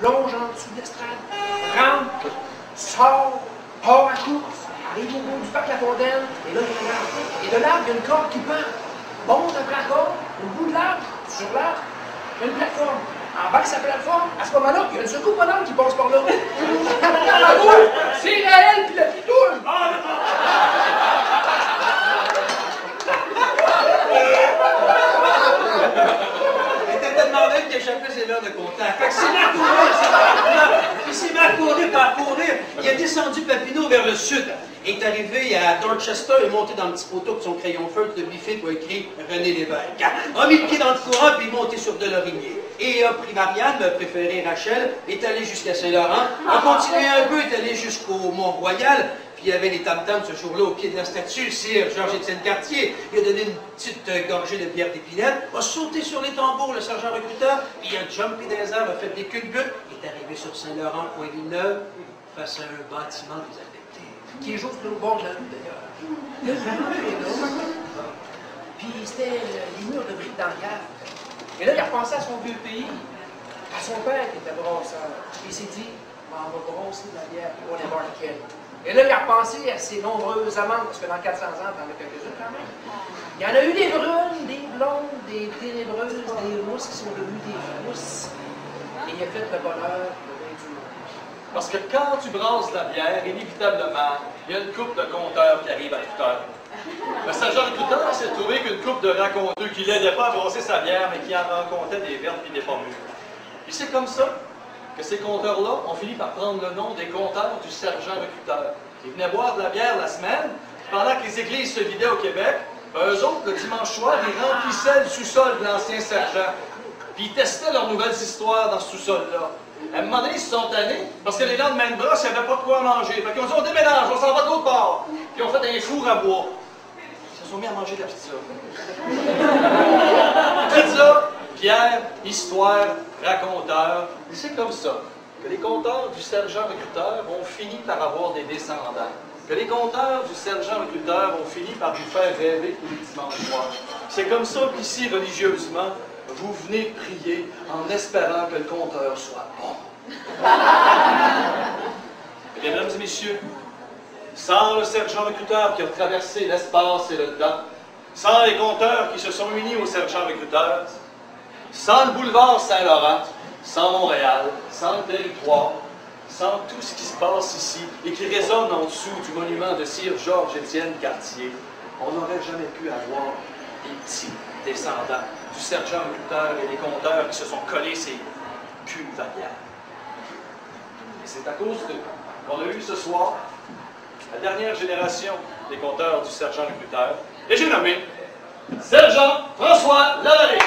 plonge en dessous de l'estrade, rentre, sort, part à course, arrive au bout du parc La Fontaine, et là, il y a un arbre. Et de l'arbre, il y a une corde qui pend. Monte après la corde, au bout de l'arbre, sur l'arbre, il y a une plateforme. Embarque sa plateforme, à ce moment-là, il y a une secours volante qui passe par là. C'est réel, puis la pitouille! Elle était tellement belle qu'il échappait ses verres de contact. Fait que c'est là il s'est mis à courir, il est descendu Papineau vers le sud. Il est arrivé à Dorchester et monté dans le petit poteau avec son crayon feutre de biffé pour écrire René Lévesque. A mis le pied dans le courant puis monté sur Delorimier. Et a pris Marianne, préféré Rachel, est allé jusqu'à Saint-Laurent, a continué un peu, est allé jusqu'au Mont-Royal, puis il y avait les tam-tams ce jour-là au pied de la statue, sire Georges-Étienne Cartier. Il a donné une petite gorgée de bière d'épinette, a sauté sur les tambours, le sergent recruteur, puis il a jumpé dans les airs, a fait des culbutes, il est arrivé sur Saint-Laurent, coin Villeneuve, face à un bâtiment désaffecté. Qui est juste au bord de la rue, d'ailleurs. Le vraiment est là. Puis c'était les murs de briques d'Angers. Et là, il a repensé à son vieux pays, à son père qui était brasseur. Puis il s'est dit, on va brosser de la bière, puis on est voir lequel. Et là, il a repensé à ses nombreuses amendes, parce que dans 400 ans, t'en as quelques-unes quand même. Il y en a eu des brunes, des blondes, des ténébreuses, des rousses qui sont devenues des rousses. Et il a fait le bonheur de bien du monde. Parce que quand tu brasses la bière, inévitablement, il y a une couple de compteurs qui arrive à toute heure. Le sergent recruteur s'est trouvé qu'une couple de raconteux qui l'aidaient pas à brasser sa bière, mais qui en rencontraient des vertes et des pas mûres. Puis c'est comme ça que ces compteurs-là ont fini par prendre le nom des compteurs du sergent recruteur. Ils venaient boire de la bière la semaine, pendant que les églises se vidaient au Québec, eux autres, le dimanche soir, ils remplissaient le sous-sol de l'ancien sergent. Puis ils testaient leurs nouvelles histoires dans ce sous-sol-là. À un moment donné, ils se sont tannés, parce que les lendemains de brosse, il n'y avait pas de quoi manger. Fait qu'ils ont dit, on déménage, on s'en va de l'autre part. Puis ils ont fait un four à bois. Ils se sont mis à manger de la pizza. Pizza, bière, histoire, raconteur. Et c'est comme ça que les compteurs du sergent recruteur ont fini par avoir des descendants. Que les compteurs du sergent recruteur ont fini par vous faire rêver tous les dimanches soirs. C'est comme ça qu'ici, religieusement, vous venez prier en espérant que le compteur soit bon. Eh bien, mesdames et messieurs, sans le sergent recruteur qui a traversé l'espace et le temps, sans les compteurs qui se sont unis au sergent recruteur, sans le boulevard Saint-Laurent, sans Montréal, sans le territoire, sans tout ce qui se passe ici et qui résonne en dessous du monument de sire Georges-Étienne Cartier, on n'aurait jamais pu avoir des petits descendants du sergent recruteur et des compteurs qui se sont collés ces culs de bière. Et c'est à cause d'eux qu'on a eu ce soir la dernière génération des compteurs du sergent recruteur, et j'ai nommé Sergent François Lavallée.